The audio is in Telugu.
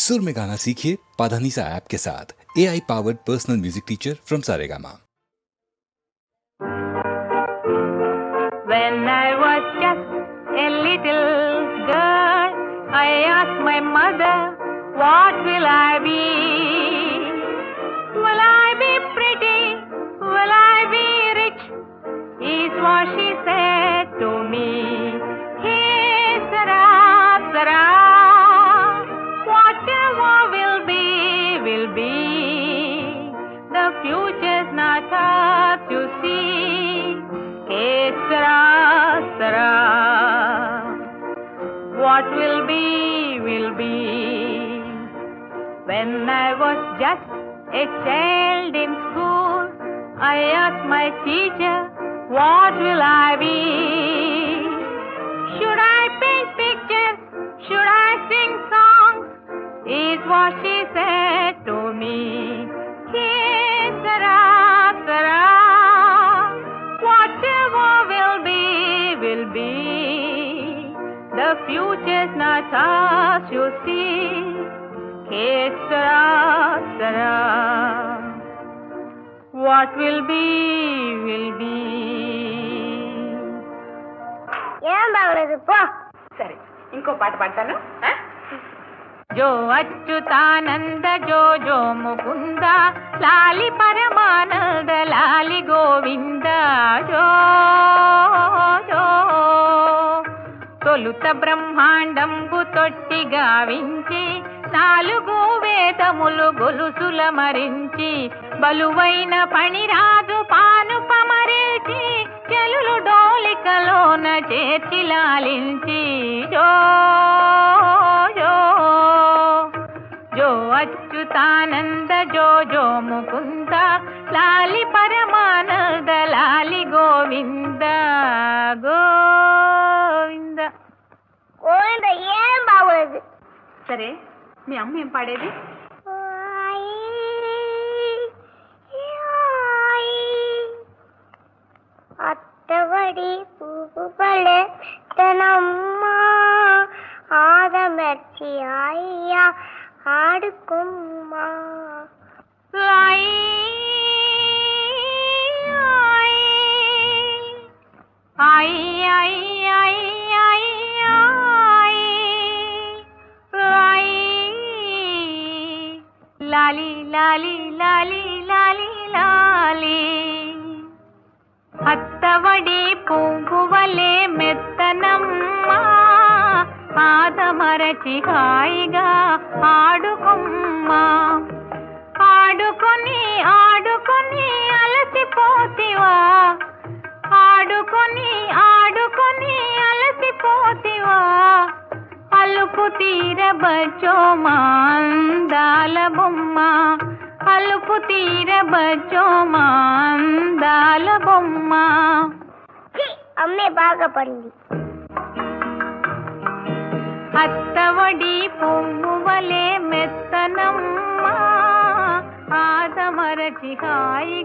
सुर में गाना सीखिए पाधानीसा ऐप के साथ। AI powered personal music teacher from Saregama. When I was just a little girl, I asked my mother, what will I be? Will I be pretty? Will I be rich? Is what she said to me. Hey, Sarah, Sarah, whatever will be, will be. The future's not up to see. Hey, Sarah, Sarah, what will be, will be. When I was just a child in school, I asked my teacher, what will I be? Should I paint pictures? Should I sing songs? Is what she said to me. Hey, Sarah, Sarah, whatever will be, will be. The future's not ours, you see. Hey, Sarah, Sarah, what will be, will be. ఏం బాగలేదు పో. సరే ఇంకో పాట పాడతాను. जो अच्युतानंद जो जो मुकुंद लाली परमानंद लाली गोविंद जो जो తొలుత బ్రహ్మాండంబు తొట్టి గావించి నాలుగు వేదములు గొలుసుల మరించి బలువైన పణిరాజు పాను పమరిల్చి చెలులు డోలికలోన చేర్చి లాలించి జో జో జో అచ్యుతానంద జో జో ముకుంద లాలి పరమానంద లాలి గోవింద గోవింద. గోవింద ఏం బాగలేదు. సరే మీ అమ్మ ఏం పాడేది? అత్తవడి పువ్వు పడే తనమ్మ ఆదమర్చి అయ్యా ఆడుకుమ్మా. లాలి లాలి లాలి లాలి లాలి అత్తవడి పువ్వువలే మెత్తనమ్మ ఆదమరచి హాయిగా ఆడుకుమ్మా. ఆడుకొని ఆడుకొని అలసిపోతివా, ఆడుకొని ఆడుకొని అలసిపోతివా, అలుపు తీరబచ్చో మా అందాల బొమ్మ, అలుపు తీరబచ్చో మా అందాల బొమ్మ. అమ్మే బాగా పడింది. అత్తవడి పువ్వువలే మెత్తనమ్మ ఆదమరచి హాయి